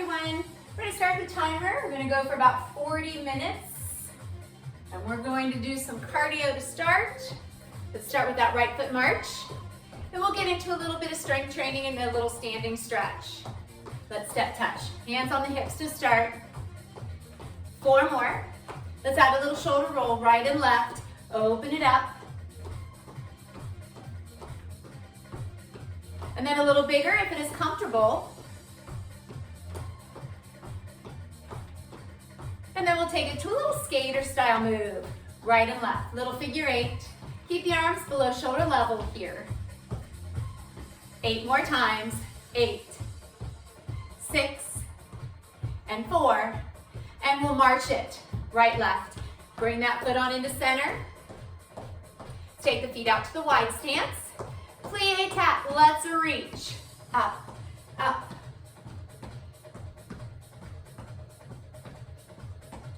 everyone. We're going to start the timer. We're going to go for about 40 minutes. And we're going to do some cardio to start. Let's start with that right foot march. Then we'll get into a little bit of strength training and a little standing stretch. Let's step touch. Hands on the hips to start. 4 more. Let's add a little shoulder roll, right and left. Open it up. And then a little bigger if it is comfortable. And then we'll take it to a little skater style move. Right and left, little figure 8. Keep the arms below shoulder level here. 8 more times. 8, 6, and 4. And we'll march it. Right, left. Bring that foot on into center. Take the feet out to the wide stance. Plie tap, let's reach. Up, up.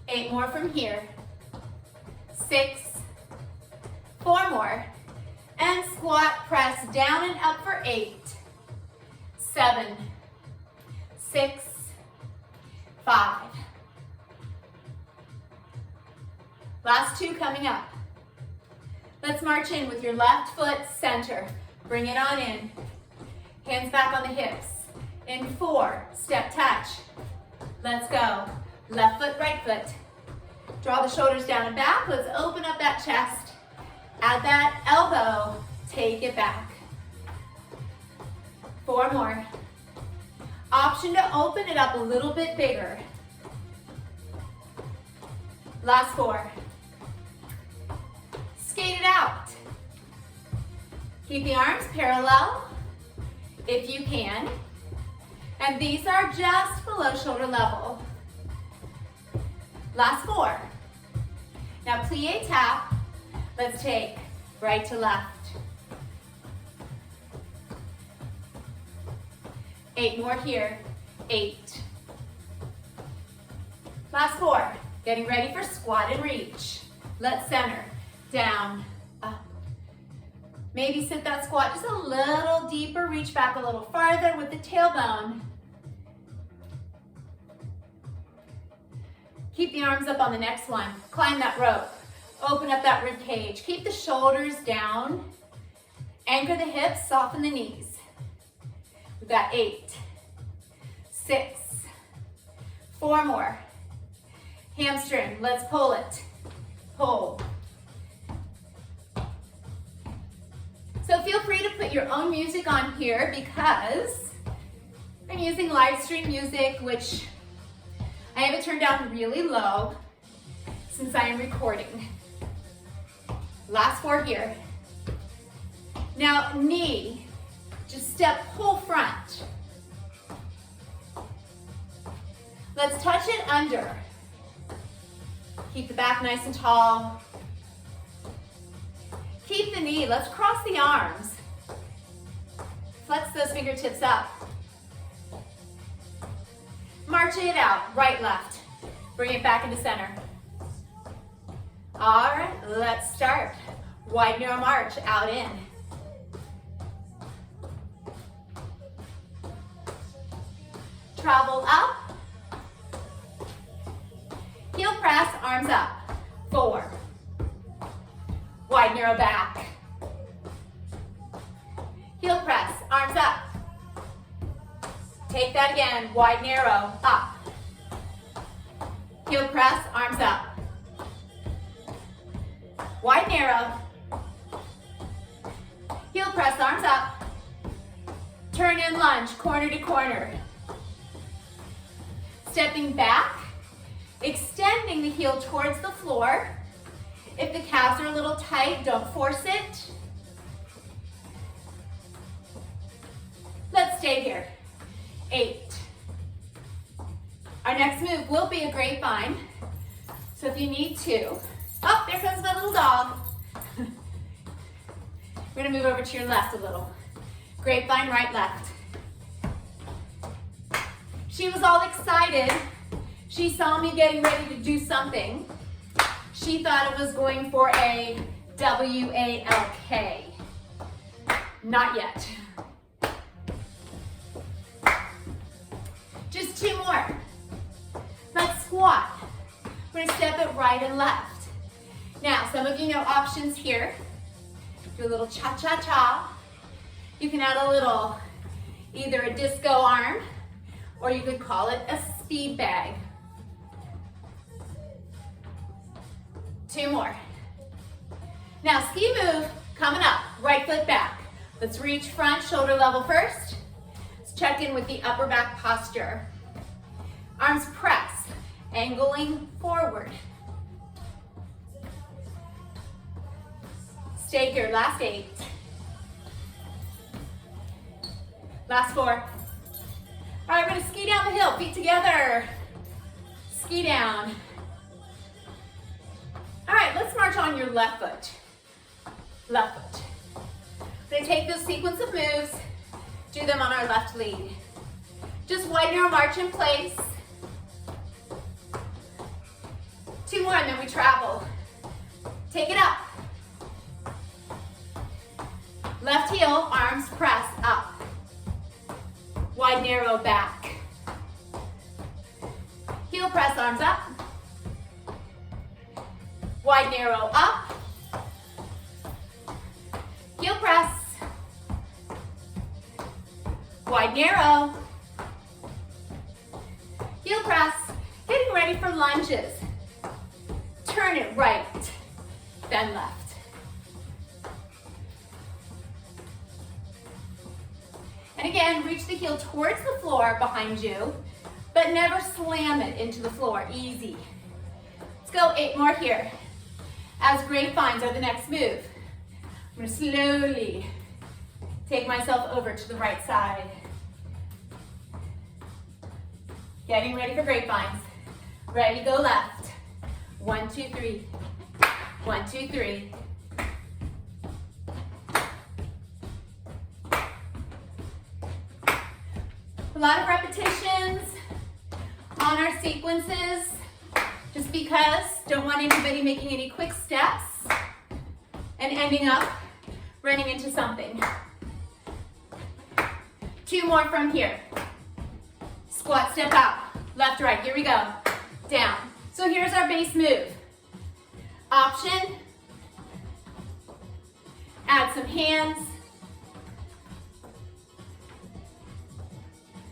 8 more from here. 6, 4 more. And squat, press down and up for 8, 7, 6, 5. Last 2 coming up. Let's march in with your left foot center. Bring it on in. Hands back on the hips. In 4, step touch. Let's go. Left foot, right foot. Draw the shoulders down and back. Let's open up that chest. Add that elbow. Take it back. 4 more. Option to open it up a little bit bigger. Last 4. Skate it out. Keep the arms parallel if you can. And these are just below shoulder level. Last 4. Now plie tap. Let's take right to left. 8 more here. 8. Last 4. Getting ready for squat and reach. Let's center. Down, up. Maybe sit that squat just a little deeper. Reach back a little farther with the tailbone. Keep the arms up on the next one. Climb that rope. Open up that rib cage. Keep the shoulders down. Anchor the hips, soften the knees. We've got 8, 6, 4 more. Hamstring, let's pull it. Pull. So feel free to put your own music on here because I'm using live stream music, which I have it turned down really low since I am recording. Last 4 here. Now knee, just step pull front. Let's touch it under. Keep the back nice and tall. Keep the knee, let's cross the arms. Flex those fingertips up. March it out, right, left. Bring it back into center. All right, let's start. Wide narrow march, out in. Travel up. Heel press, arms up. 4. Wide narrow back. Heel press, arms up. Take that again, wide narrow, up. Heel press, arms up. Wide narrow. Heel press, arms up. Turn and lunge, corner to corner. Stepping back, extending the heel towards the floor. If the calves are a little tight, don't force it. Let's stay here. 8. Our next move will be a grapevine. So if you need to, oh, there comes my little dog. We're gonna move over to your left a little. Grapevine, right, left. She was all excited. She saw me getting ready to do something. She thought it was going for a W-A-L-K. Not yet. Just 2 more. squat. We're gonna step it right and left. Now, some of you know options here. Do a little cha-cha-cha. You can add a little, either a disco arm, or you could call it a speed bag. 2 more. Now, ski move coming up, right foot back. Let's reach front, shoulder level first. Let's check in with the upper back posture. Arms press, angling forward. Stay here, last 8. Last 4. All right, we're gonna ski down the hill, feet together. Ski down. All right, let's march on your left foot. Left foot. We're gonna take this sequence of moves, do them on our left lead. Just widen your march in place. 2 more, and then we travel. Take it up. Left heel, arms press up. Wide, narrow back. Heel press, arms up. Wide, narrow up. Heel press. Wide, narrow. Heel press. Getting ready for lunges. Turn it right, then left. And again, reach the heel towards the floor behind you, but never slam it into the floor. Easy. Let's go 8 more here. As grapevines are the next move. I'm going to slowly take myself over to the right side. Getting ready for grapevines. Ready, go left. 1, 2, 3. 1, 2, 3. A lot of repetitions on our sequences, just because don't want anybody making any quick steps and ending up running into something. 2 more from here. Squat, step out, left, right, here we go, down. So here's our base move. Option, add some hands.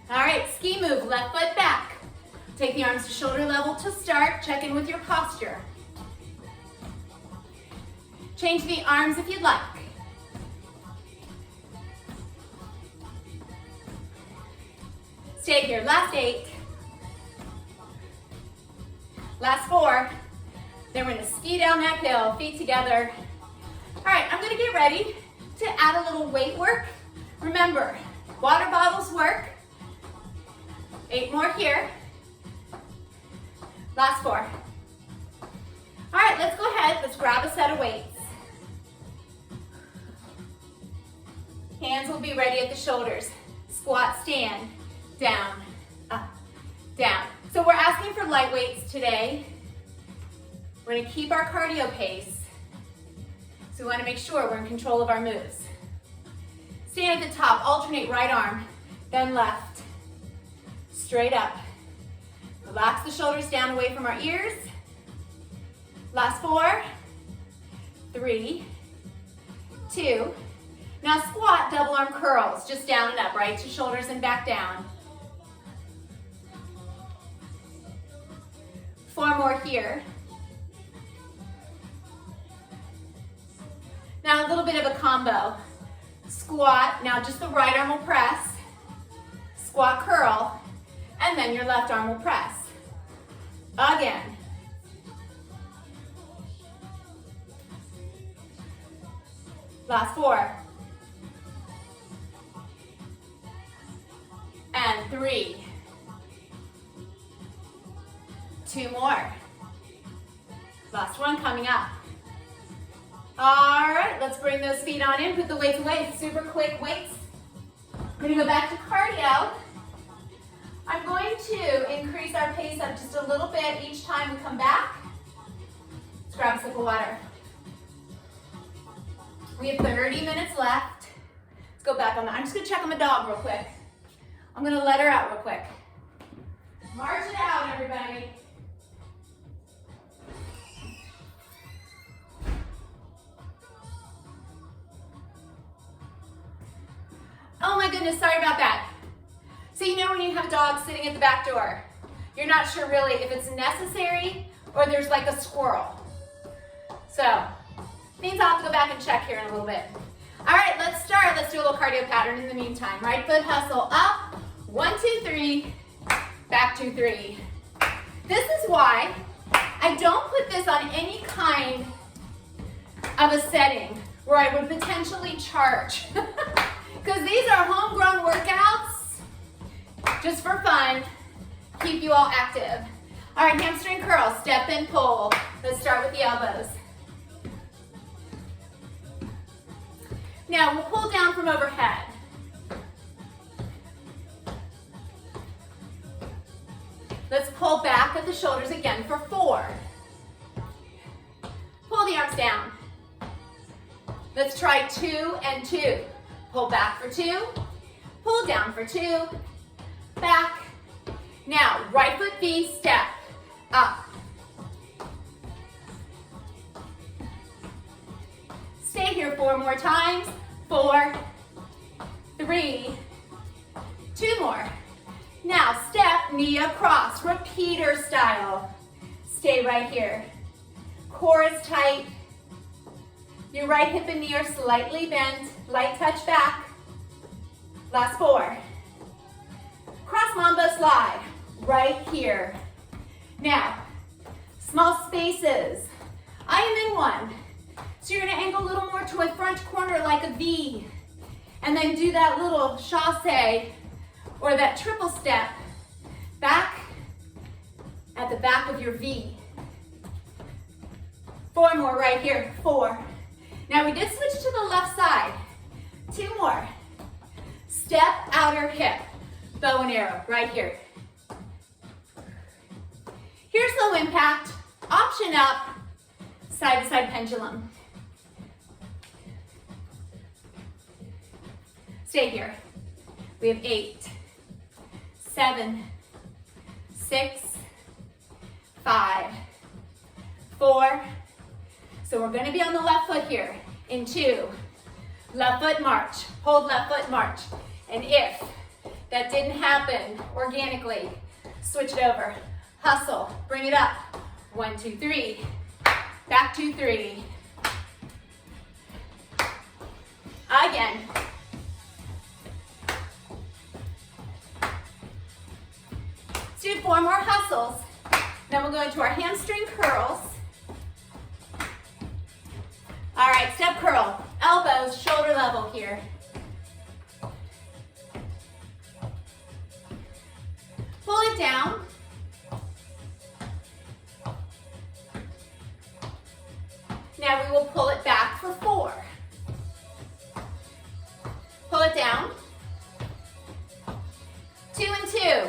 All right, ski move, left foot back. Take the arms to shoulder level to start. Check in with your posture. Change the arms if you'd like. Stay here, last 8. Last 4. Then we're gonna ski down that hill, feet together. All right, I'm gonna get ready to add a little weight work. Remember, water bottles work. 8 more here. Last 4. All right, let's go ahead. Let's grab a set of weights. Hands will be ready at the shoulders. Squat, stand, down, up, down. So we're asking for light weights today. We're gonna keep our cardio pace. So we wanna make sure we're in control of our moves. Stand at the top, alternate right arm, then left. Straight up. Relax the shoulders down away from our ears. Last 4, 3, 2. Now squat, double arm curls, just down and up, right to shoulders and back down. 4 more here. Now a little bit of a combo. Squat, now just the right arm will press. Squat, curl, and then your left arm will press. Again. Last 4. And 3. 2 more. Last one coming up. All right, let's bring those feet on in. Put the weights away. Super quick weights. We're gonna go back to cardio. I'm going to increase our pace up just a little bit each time we come back. Let's grab a sip of water. We have 30 minutes left. Let's go back on that. I'm just gonna check on the dog real quick. I'm gonna let her out real quick. March it out, everybody. goodness, sorry about that. So you know when you have dogs sitting at the back door, you're not sure really if it's necessary or there's like a squirrel. So, means I'll have to go back and check here in a little bit. All right, let's start. Let's do a little cardio pattern in the meantime. Right foot hustle up, 1, 2, 3, back 2, 3. This is why I don't put this on any kind of a setting where I would potentially charge. Because these are homegrown workouts, just for fun, keep you all active. All right, hamstring curl, step and pull. Let's start with the elbows. Now we'll pull down from overhead. Let's pull back at the shoulders again for 4. Pull the arms down. Let's try 2 and 2. Pull back for 2, pull down for 2, back. Now, right foot V, step, up. Stay here 4 more times. 4, 3, 2 more. Now, step, knee across, repeater style. Stay right here. Core is tight. Your right hip and knee are slightly bent. Light touch back. Last 4. Cross mambo slide. Right here. Now, small spaces. I am in one. So you're gonna angle a little more to a front corner like a V. And then do that little chassé or that triple step back at the back of your V. 4 more right here, 4. Now we did switch to the left side. 2 more. Step, outer hip, bow and arrow, right here. Here's low impact, option up, side to side pendulum. Stay here. We have 8, 7, 6, 5, 4. So we're gonna be on the left foot here in 2. Left foot march, hold left foot march. And if that didn't happen organically, switch it over. Hustle, bring it up. 1, 2, 3, back 2, 3. Again. Let's do 4 more hustles. Then we'll go into our hamstring curls. All right, step curl, elbows, shoulder level here. Pull it down. Now we will pull it back for 4. Pull it down. 2 and 2.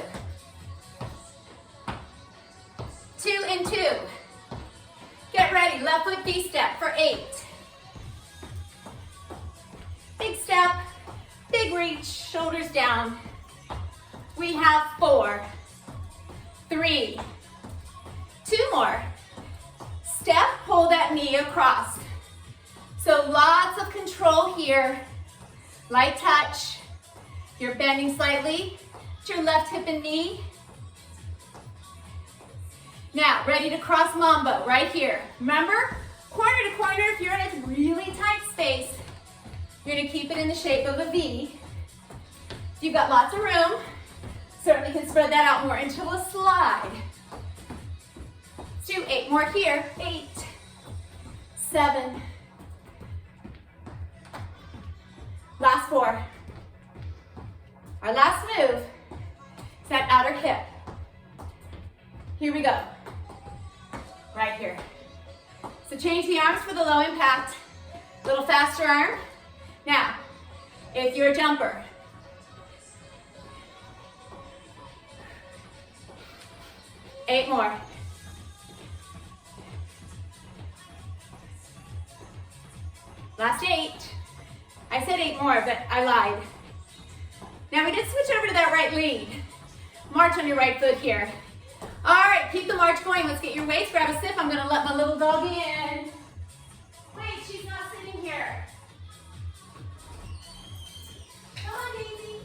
2 and 2. Get ready, left foot V step for 8. Big step, big reach, shoulders down. We have 4, 3, 2 more. Step, pull that knee across. So lots of control here. Light touch. You're bending slightly to your left hip and knee. Now, ready to cross mambo right here. Remember, corner to corner, if you're in a really tight space, you're gonna keep it in the shape of a V. If you've got lots of room, certainly can spread that out more into a slide. Let's do 8 more here. 8, 7. Last 4. Our last move is that outer hip. Here we go. Right here. So change the arms for the low impact. A little faster arm. Now, if you're a jumper, eight more. Last 8. I said 8 more, but I lied. Now we did switch over to that right lead. March on your right foot here. All right, keep the march going. Let's get your waist, grab a sip. I'm gonna let my little doggy in. Wait, she's not sitting here. Come on, Daisy.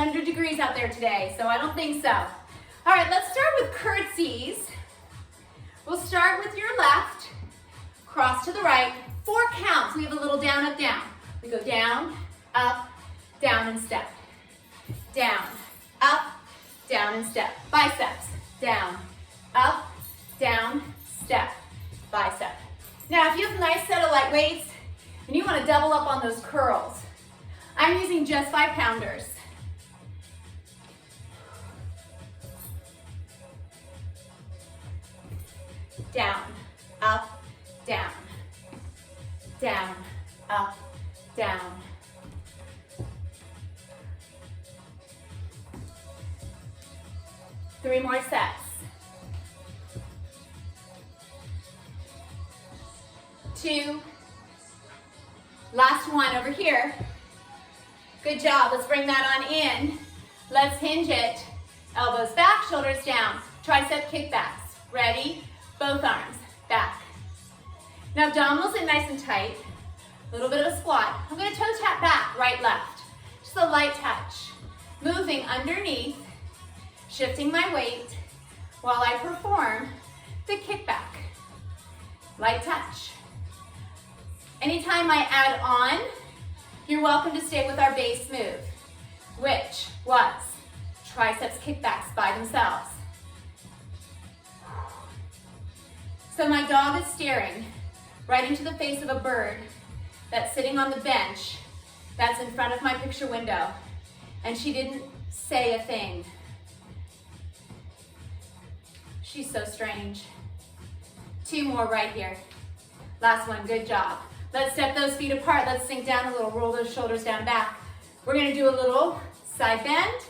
100 degrees out there today, so I don't think so. All right, let's start with curtsies. We'll start with your left, cross to the right, 4 counts. We have a little down, up, down. We go down, up, down, and step. Down, up, down, and step. Biceps, down, up, down, step, bicep. Now, if you have a nice set of light weights and you want to double up on those curls, I'm using just 5-pounders. Down, up, down, down, up, down. Three more sets. 2. Last one over here. Good job. Let's bring that on in. Let's hinge it. Elbows back, shoulders down. Tricep kickbacks. Ready? Both arms back. Now abdominals in nice and tight. A little bit of a squat. I'm going to toe tap back, right, left. Just a light touch. Moving underneath, shifting my weight while I perform the kickback. Light touch. Anytime I add on, you're welcome to stay with our base move, which was triceps kickbacks by themselves. So my dog is staring right into the face of a bird that's sitting on the bench that's in front of my picture window, and she didn't say a thing. She's so strange. 2 more right here. Last one, good job. Let's step those feet apart. Let's sink down a little, roll those shoulders down back. We're gonna do a little side bend,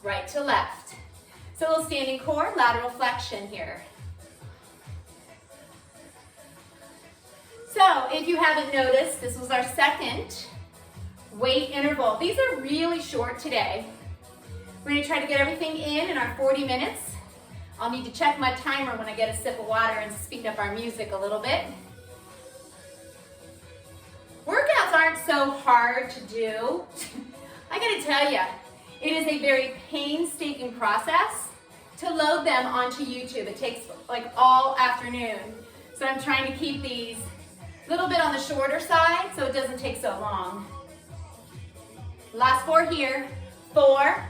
right to left. So a little standing core, lateral flexion here. So if you haven't noticed, this was our second weight interval. These are really short today. We're gonna try to get everything in our 40 minutes. I'll need to check my timer when I get a sip of water and speed up our music a little bit. Workouts aren't so hard to do. I gotta tell you, it is a very painstaking process to load them onto YouTube. It takes like all afternoon. So I'm trying to keep these a little bit on the shorter side so it doesn't take so long. Last 4 here, 4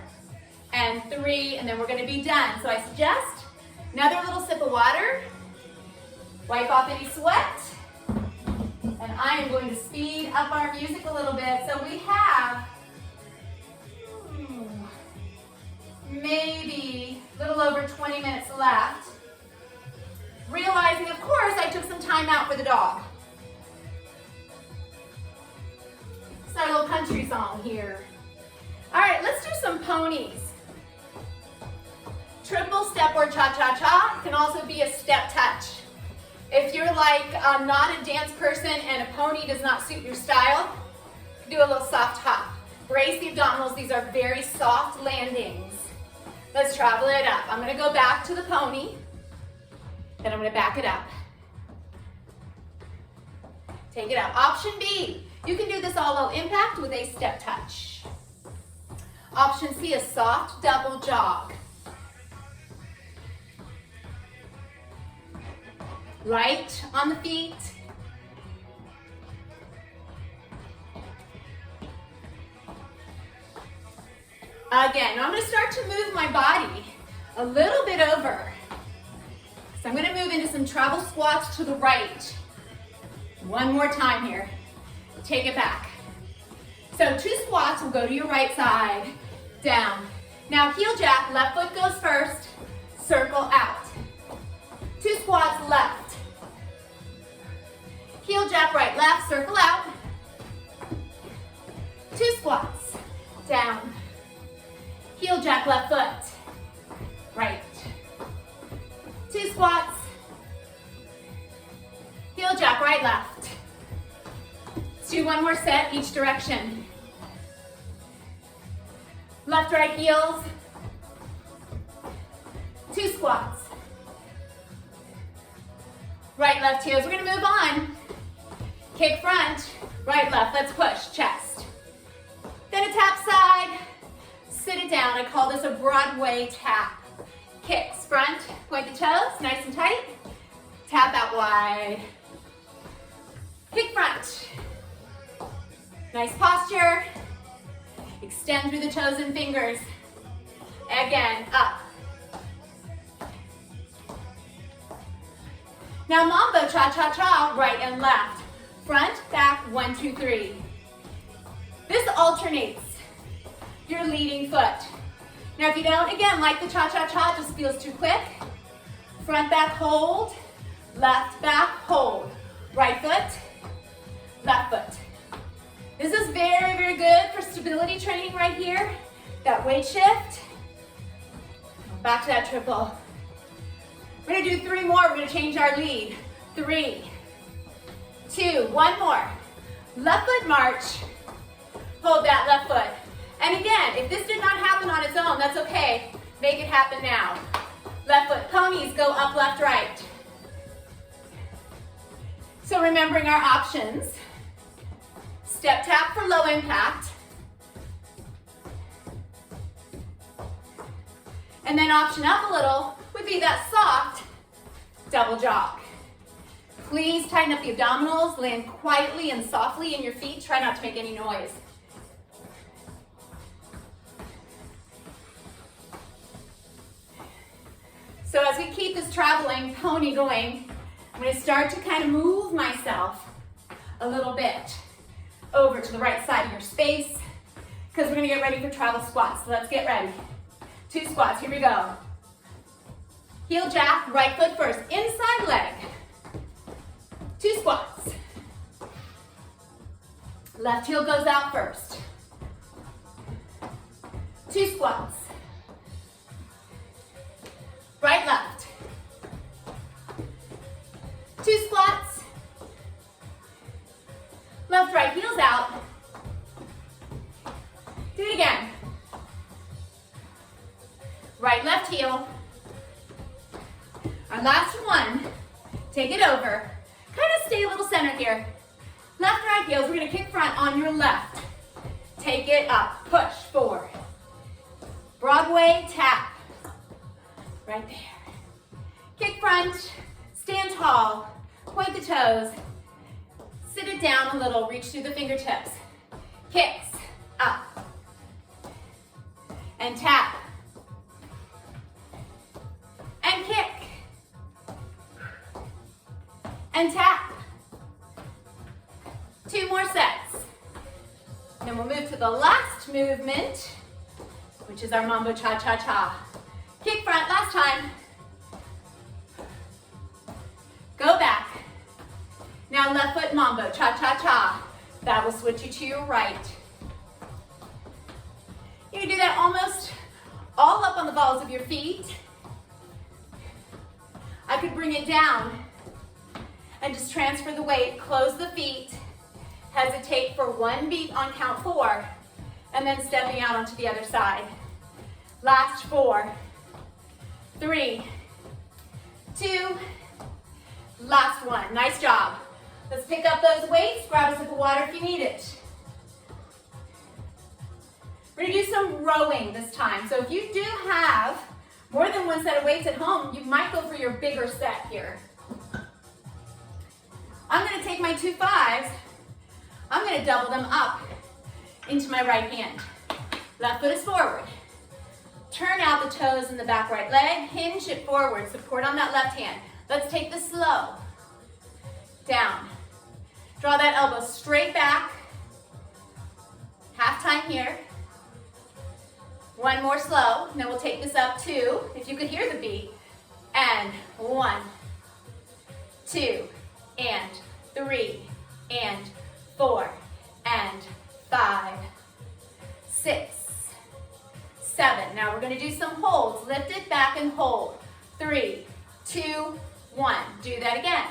and 3, and then we're gonna be done. So I suggest another little sip of water, wipe off any sweat, and I am going to speed up our music a little bit. So we have maybe a little over 20 minutes left. Realizing, of course, I took some time out for the dog. Start a little country song here. All right, let's do some ponies. Triple step or cha-cha-cha. It can also be a step touch. If you're like not a dance person and a pony does not suit your style, do a little soft hop. Brace the abdominals. These are very soft landings. Let's travel it up. I'm gonna go back to the pony, then I'm gonna back it up. Take it out. Option B, you can do this all low impact with a step touch. Option C, a soft double jog. Light on the feet. Again, now I'm going to start to move my body a little bit over. So I'm going to move into some travel squats to the right. One more time here. Take it back. So 2 squats will go to your right side, down. Now heel jack, left foot goes first, circle out. 2 squats left. Heel jack, right, left, circle out. 2 squats, down. Heel jack, left foot, right. 2 squats. Heel jack, right, left. Let's do one more set, each direction. Left, right heels. 2 squats. Right, left heels. We're gonna move on. Kick front, right, left. Let's push, chest. Then a tap side, sit it down. I call this a Broadway tap. Kicks, front, point the toes, nice and tight. Tap out wide. Kick front. Nice posture. Extend through the toes and fingers. Again, up. Now mambo, cha-cha-cha, right and left. Front, back, 1, 2, 3. This alternates your leading foot. Now if you don't, again, like the cha-cha-cha, just feels too quick. Front, back, hold. Left, back, hold. Right foot, left foot. This is very, very good for stability training right here. That weight shift. Back to that triple. We're gonna do 3 more. We're gonna change our lead. 3, 2, 1 more. Left foot march. Hold that left foot. And again, if this did not happen on its own, that's okay. Make it happen now. Left foot ponies go up, left, right. So remembering our options. Step tap for low impact. And then option up a little would be that soft double jog. Please tighten up the abdominals, land quietly and softly in your feet. Try not to make any noise. So as we keep this traveling pony going, I'm going to start to kind of move myself a little bit over to the right side of your space because we're going to get ready for travel squats. So let's get ready. 2 squats, here we go. Heel jack, right foot first, inside leg. 2 squats. Left heel goes out first. 2 squats. Right, left. 2 squats. Left, right, heels out. Do it again. Right, left heel. Our last one. Take it over. Kind of stay a little centered here. Left, right heels. We're going to kick front on your left. Take it up. Push forward. Broadway tap. Right there. Kick front. Stand tall. Point the toes. Sit it down a little. Reach through the fingertips. Kicks. Up. And tap. And kick. And tap. 2 more sets. Then we'll move to the last movement, which is our mambo cha-cha-cha. Kick front, last time. Go back. Now left foot mambo, cha-cha-cha. That will switch you to your right. You can do that almost all up on the balls of your feet. I could bring it down and just transfer the weight, close the feet, hesitate for 1 beat on count 4, and then stepping out onto the other side. Last 4, 3, 2, last 1. Nice job. Let's pick up those weights, grab a sip of water if you need it. We're gonna do some rowing this time. So if you do have more than 1 set of weights at home, you might go for your bigger set here. I'm gonna take my 2 5s, I'm gonna double them up into my right hand. Left foot is forward. Turn out the toes in the back right leg, hinge it forward, support on that left hand. Let's take this slow. Down. Draw that elbow straight back. Half time here. 1 more slow, and then we'll take this up 2, if you could hear the beat. And 1, 2, and 3, and 4, and 5, 6, 7. Now we're going to do some holds. Lift it back and hold. 3, 2, 1. Do that again.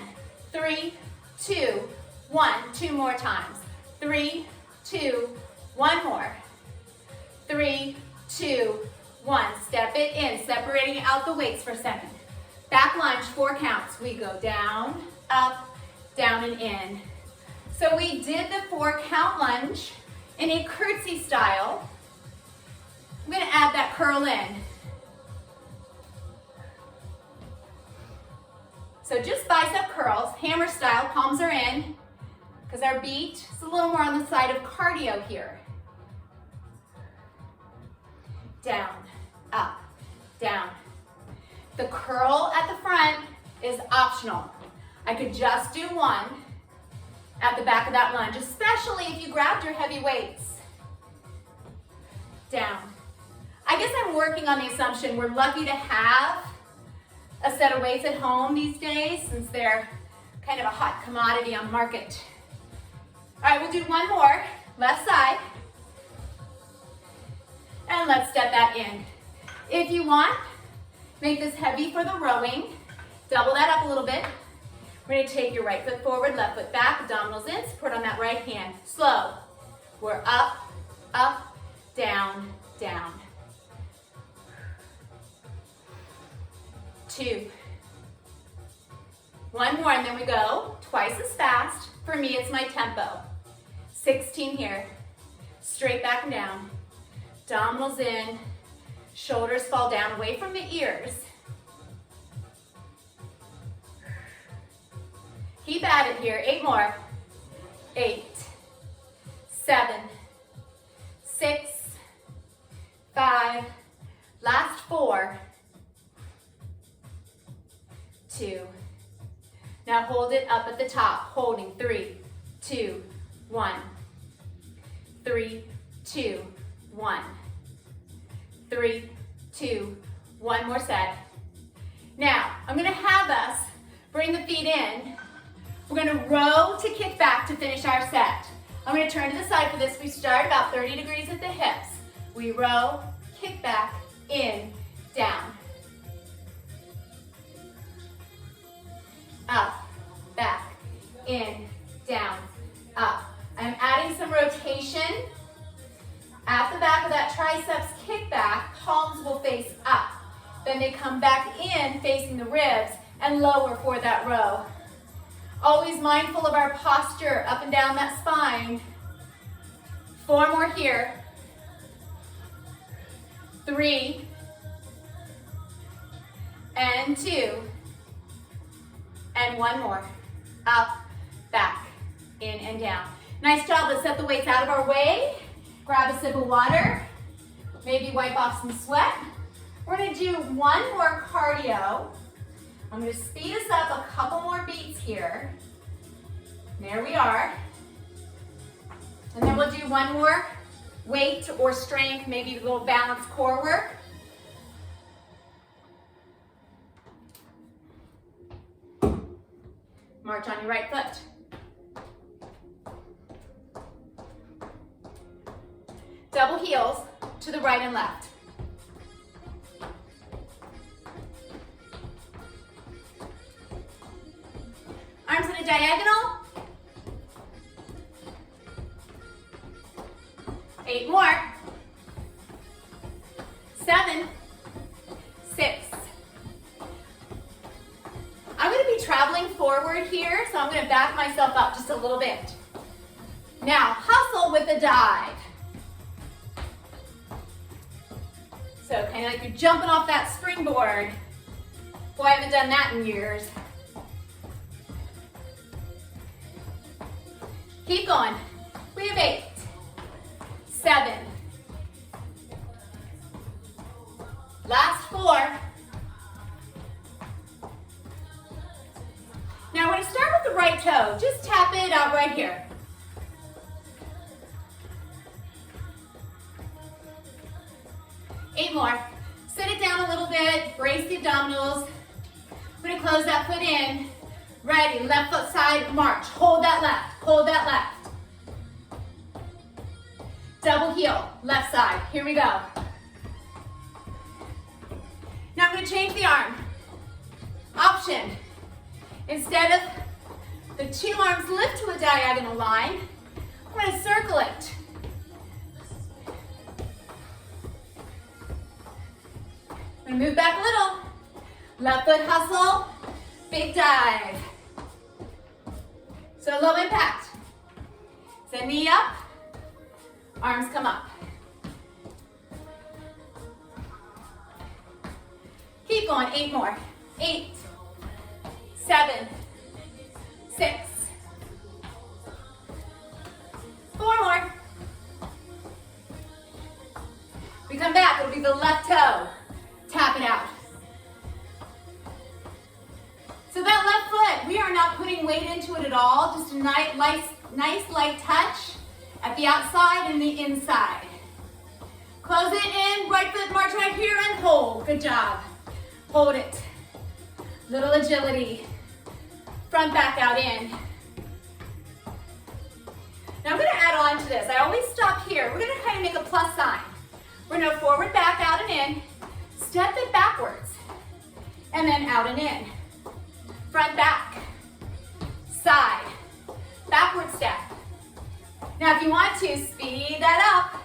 3, 2, 1. 2 more times. 3, 2, 1 more. 3, 2, 1. Step it in, separating out the weights for a second. Back lunge, 4 counts. We go down, up, down, and in. So we did the 4 count lunge in a curtsy style. I'm gonna add that curl in. So just bicep curls, hammer style, palms are in, because our beat is a little more on the side of cardio here. Down, up, down. The curl at the front is optional. I could just do one at the back of that lunge, especially if you grabbed your heavy weights. Down. I guess I'm working on the assumption we're lucky to have a set of weights at home these days since they're kind of a hot commodity on the market. All right, we'll do one more, left side. And let's step that in. If you want, make this heavy for the rowing. Double that up a little bit. We're gonna take your right foot forward, left foot back, abdominals in, support on that right hand. Slow. We're up, up, down, down. 2. One more and then we go twice as fast. For me, it's my tempo. 16 here. Straight back and down. Abdominals in. Shoulders fall down away from the ears. Keep at it here. 8 more. 8, 7, 6, 5. Last 4. 2. Now hold it up at the top, holding 3, 2, 1. 3, 2, 1. 3, 2, 1 more set. Now, I'm gonna have us bring the feet in. We're gonna row to kick back to finish our set. I'm gonna turn to the side for this. We start about 30 degrees at the hips. We row, kick back, in, down. Up, back, in, down, up. I'm adding some rotation. At the back of that triceps kickback, palms will face up. Then they come back in facing the ribs and lower for that row. Always mindful of our posture up and down that spine. 4 more here. 3 and 2 and 1 more. Up, back, in and down. Nice job. Let's set the weights out of our way. Grab a sip of water. Maybe wipe off some sweat. We're gonna do 1 more cardio. I'm gonna speed us up a couple more beats here. There we are. And then we'll do 1 more weight or strength, maybe a little balanced core work. March on your right foot. Double heels to the right and left. Arms in a diagonal. 8 more. 7, 6. I'm going to be traveling forward here, so I'm going to back myself up just a little bit. Now, hustle with a dive. So kind of like you're jumping off that springboard. Boy, I haven't done that in years. Keep going. We have 8, 7. Last 4. Now we're going to start with the right toe. Just tap it out right here. Eight more. Sit it down a little bit, brace the abdominals. We're gonna close that foot in. Ready, left foot side, march. Hold that left, hold that left. Double heel, left side, here we go. Now I'm gonna change the arm. Option, instead of the 2 arms lift to a diagonal line, I'm gonna circle it. I'm gonna move back a little. Left foot hustle, big dive. So low impact. Send knee up, arms come up. going, 8 more. 8, 7, 6, 4 more. We come back, it'll be the left toe. Tap it out. So that left foot, we are not putting weight into it at all, just a nice light touch at the outside and the inside. Close it in, right foot march right here and hold. Good job. Hold it. Little agility. Front back out in. Now I'm going to add on to this. I always stop here. We're going to kind of make a plus sign. We're going to forward, back, out and in. Step it backwards. And then out and in. Front, back. Side. Backward step. Now if you want to, speed that up.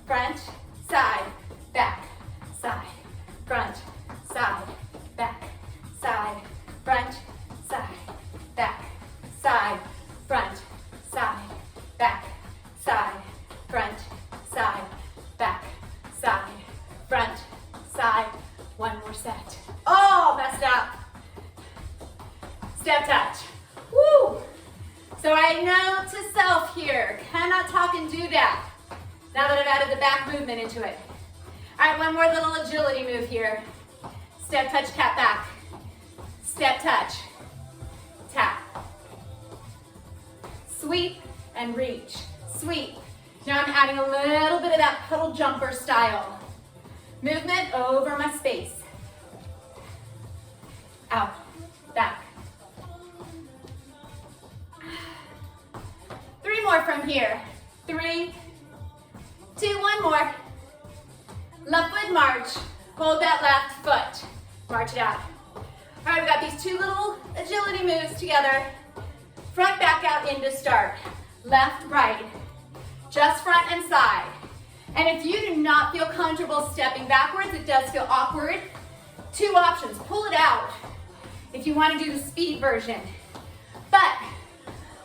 Front, side, back, side, front, side, back, side, front, side, back, side, front, side, back, side, front, side, back, side, front, side. One more set. Oh, messed up. Step touch. Woo! So I know to self here, cannot talk and do that. Now that I've added the back movement into it. All right, one more little agility move here. Step, touch, tap back. Step, touch, tap. Sweep and reach. Sweep. Now I'm adding a little bit of that puddle jumper style. Movement over my space. Out, back. 3 more from here. 3, 2, 1 more. Left foot march. Hold that left foot. March it out. All right, we've got these 2 little agility moves together. Front, back, out, in to start. Left, right. Just front and side. And if you do not feel comfortable stepping backwards, it does feel awkward. 2 options. Pull it out if you want to do the speed version. But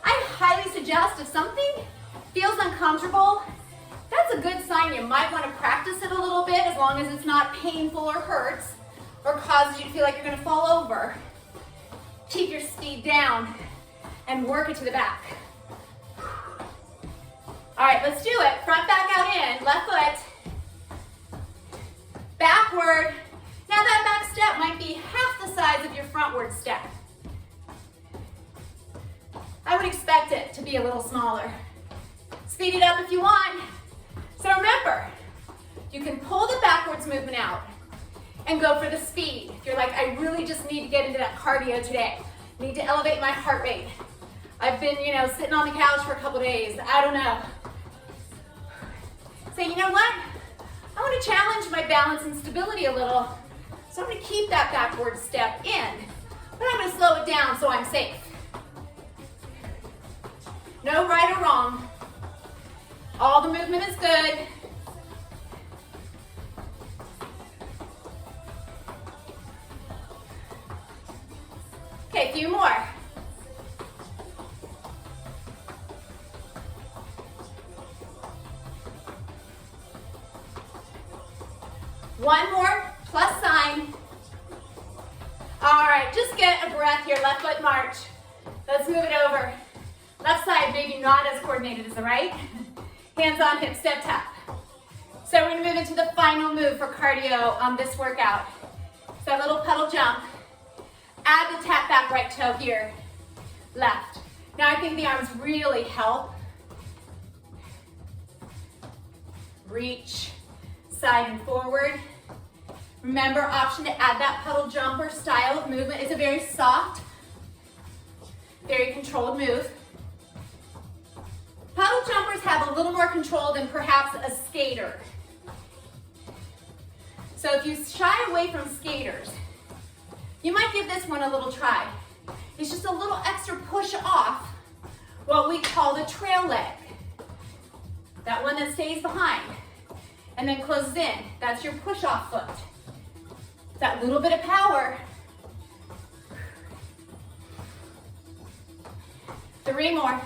I highly suggest if something feels uncomfortable, that's a good sign. You might want to practice it a little bit as long as it's not painful or hurts or causes you to feel like you're going to fall over. Keep your speed down and work it to the back. All right, let's do it. Front, back, out, in. Left foot. Backward. Now that back step might be half the size of your frontward step. I would expect it to be a little smaller. Speed it up if you want. So remember, you can pull the backwards movement out and go for the speed. If you're like, I really just need to get into that cardio today. Need to elevate my heart rate. I've been, sitting on the couch for a couple days. I don't know. Say, you know what? I want to challenge my balance and stability a little. So I'm going to keep that backward step in, but I'm going to slow it down so I'm safe. No right or wrong. All the movement is good. Okay, a few more. One more, plus sign. All right, just get a breath here. Left foot march. Let's move it over. Left side, maybe not as coordinated as the right. Hands on hip, step tap. So we're gonna move into the final move for cardio on this workout. So that little pedal jump. Add the tap back right toe here. Left. Now I think the arms really help. Reach, side and forward. Remember, option to add that pedal jumper style of movement. It's a very soft, very controlled move. Pedal jumpers have a little more control than perhaps a skater. So if you shy away from skaters, you might give this one a little try. It's just a little extra push off what we call the trail leg. That one that stays behind and then closes in. That's your push off foot. That little bit of power. 3 more.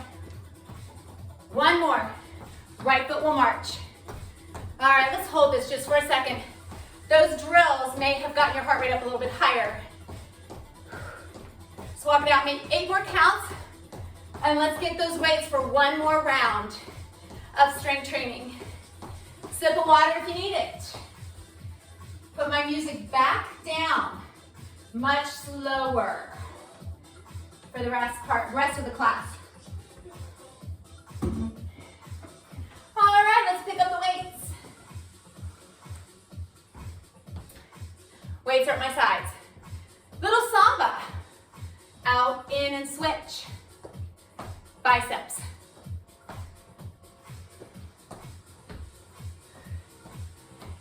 1 more. Right foot will march. All right, let's hold this just for a second. Those drills may have gotten your heart rate up a little bit higher. Let's walk it out, make 8 more counts, and let's get those weights for one more round of strength training. Sip of water if you need it. Put my music back down, much slower for the rest of the class. All right, let's pick up the weights. Weights are at my sides. Little samba. Out, in, and switch. Biceps.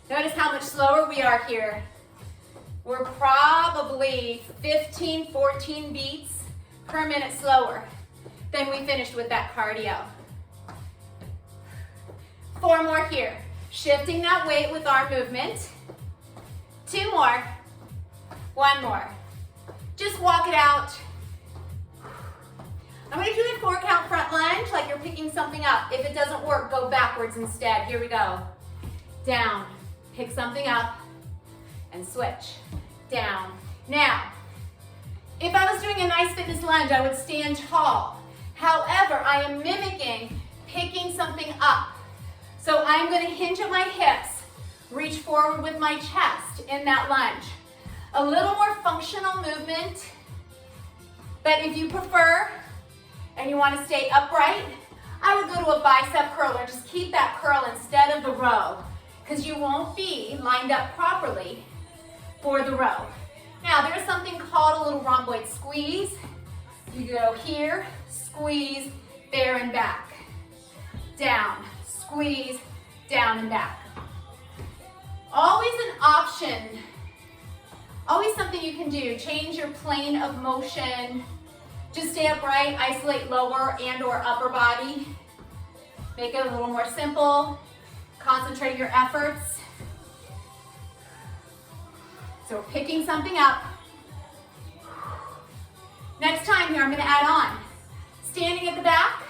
Notice how much slower we are here. We're probably 15, 14 beats per minute slower than we finished with that cardio. 4 more here. Shifting that weight with arm movement. 2 more. 1 more. Just walk it out. I'm going to do a 4 count front lunge like you're picking something up. If it doesn't work, go backwards instead. Here we go. Down. Pick something up and switch. Down. Now, if I was doing a nice fitness lunge, I would stand tall. However, I am mimicking picking something up. So I'm going to hinge at my hips, reach forward with my chest in that lunge. A little more functional movement, but if you prefer and you want to stay upright, I would go to a bicep curl or just keep that curl instead of the row because you won't be lined up properly for the row. Now, there is something called a little rhomboid squeeze. You go here, squeeze, there and back. Down, squeeze, down and back. Always an option. Always something you can do. Change your plane of motion. Just stay upright, isolate lower and or upper body. Make it a little more simple. Concentrate your efforts. So picking something up. Next time here, I'm going to add on. Standing at the back,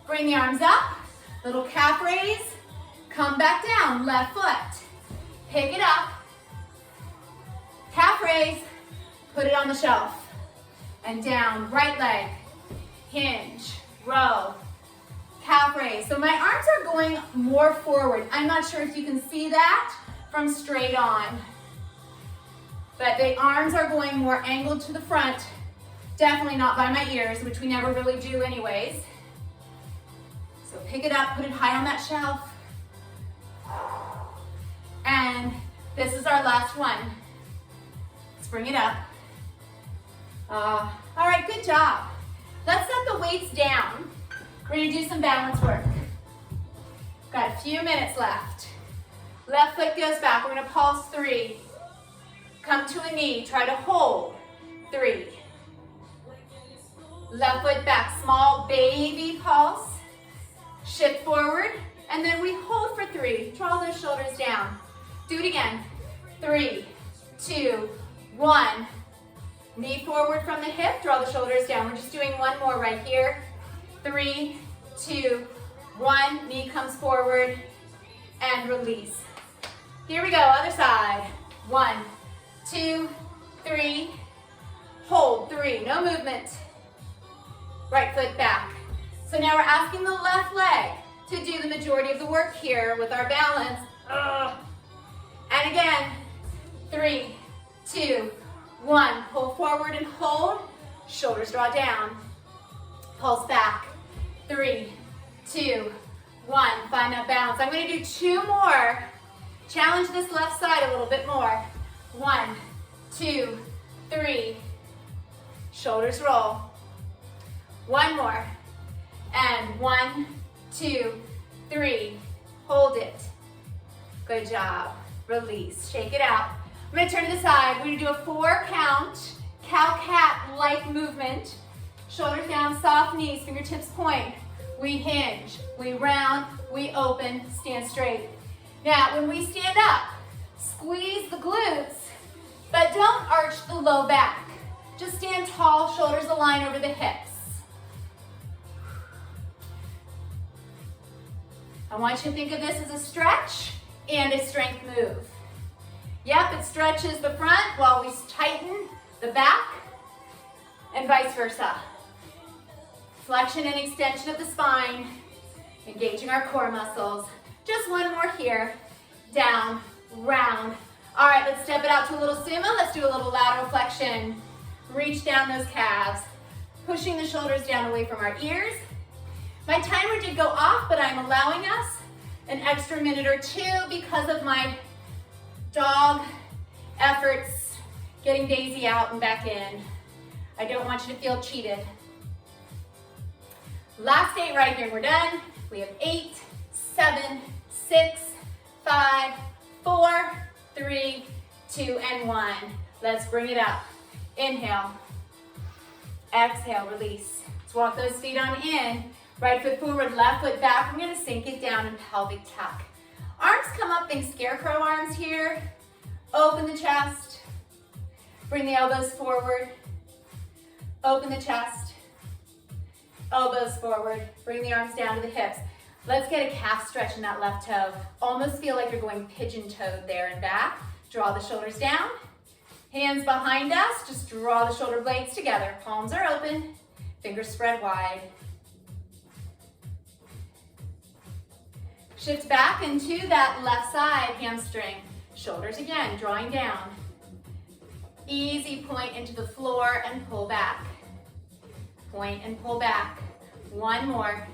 bring the arms up, little calf raise, come back down, left foot. Pick it up, calf raise, put it on the shelf. And down, right leg, hinge, row, calf raise. So my arms are going more forward. I'm not sure if you can see that from straight on. But the arms are going more angled to the front. Definitely not by my ears, which we never really do anyways. So pick it up, put it high on that shelf. And this is our last one. Let's bring it up. All right, good job. Let's set the weights down. We're gonna do some balance work. Got a few minutes left. Left foot goes back. We're gonna pulse 3. Come to a knee, try to hold. 3. Left foot back, small baby pulse. Shift forward, and then we hold for 3. Draw those shoulders down. Do it again. 3, 2, 1. Knee forward from the hip, draw the shoulders down. We're just doing one more right here. 3, 2, 1. Knee comes forward and release. Here we go, other side. 1, 2, 3. Hold, 3, no movement. Right foot back. So now we're asking the left leg to do the majority of the work here with our balance. And again, 3, 2, 1. Pull forward and hold. Shoulders draw down. Pulse back. 3, 2, 1. Find that balance. I'm going to do 2 more. Challenge this left side a little bit more. 1, 2, 3. Shoulders roll. 1 more. And 1, 2, 3. Hold it. Good job. Release. Shake it out. I'm going to turn to the side. We're going to do a 4 count, cow-cat-like movement. Shoulders down, soft knees, fingertips point. We hinge, we round, we open, stand straight. Now, when we stand up, squeeze the glutes, but don't arch the low back. Just stand tall, shoulders align over the hips. I want you to think of this as a stretch and a strength move. Yep, it stretches the front while we tighten the back, and vice versa. Flexion and extension of the spine, engaging our core muscles. Just one more here. Down, round. All right, let's step it out to a little sumo. Let's do a little lateral flexion. Reach down those calves, pushing the shoulders down away from our ears. My timer did go off, but I'm allowing us an extra minute or two because of my dog efforts, getting Daisy out and back in. I don't want you to feel cheated. Last 8 right here, and we're done. We have 8, 7, 6, 5, 4, 3, 2, and 1. Let's bring it up. Inhale. Exhale, release. Let's walk those feet on in. Right foot forward, left foot back. We're gonna sink it down in pelvic tuck. Arms come up in scarecrow arms here. Open the chest. Bring the elbows forward. Open the chest. Elbows forward. Bring the arms down to the hips. Let's get a calf stretch in that left toe. Almost feel like you're going pigeon-toed there and back. Draw the shoulders down. Hands behind us. Just draw the shoulder blades together. Palms are open. Fingers spread wide. Shift back into that left side hamstring. Shoulders again, drawing down. Easy point into the floor and pull back. Point and pull back. One more.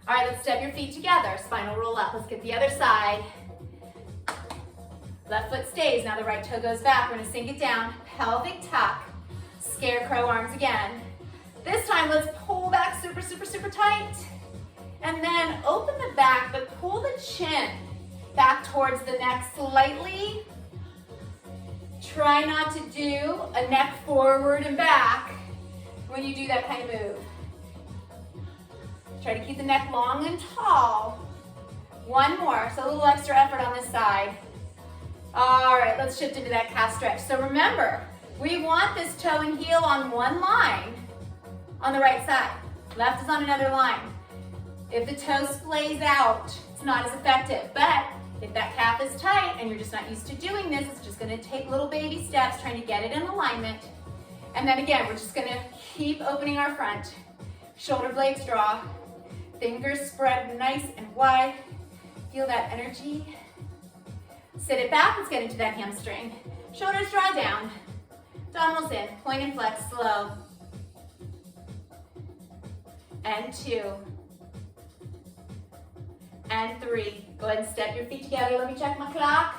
All right, let's step your feet together. Spinal roll up. Let's get the other side. Left foot stays. Now the right toe goes back. We're gonna sink it down. Pelvic tuck. Scarecrow arms again. This time, let's pull back super, super, super tight. And then open the back, but pull the chin back towards the neck slightly. Try not to do a neck forward and back when you do that kind of move. Try to keep the neck long and tall. One more, so a little extra effort on this side. All right, let's shift into that calf stretch. So remember, we want this toe and heel on one line on the right side. Left is on another line. If the toe splays out, it's not as effective. But if that calf is tight and you're just not used to doing this, it's just gonna take little baby steps trying to get it in alignment. And then again, we're just gonna keep opening our front. Shoulder blades draw. Fingers spread nice and wide. Feel that energy. Sit it back, let's get into that hamstring. Shoulders draw down. Abdominals in, point and flex, slow. And 2. And 3. Go ahead and step your feet together. Let me check my clock.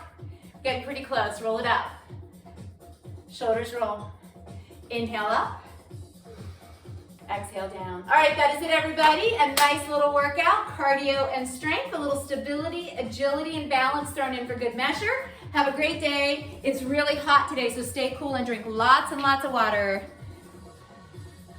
Getting pretty close. Roll it up. Shoulders roll. Inhale up. Exhale down. All right, that is it, everybody. A nice little workout, cardio and strength, a little stability, agility, and balance thrown in for good measure. Have a great day. It's really hot today, so stay cool and drink lots and lots of water.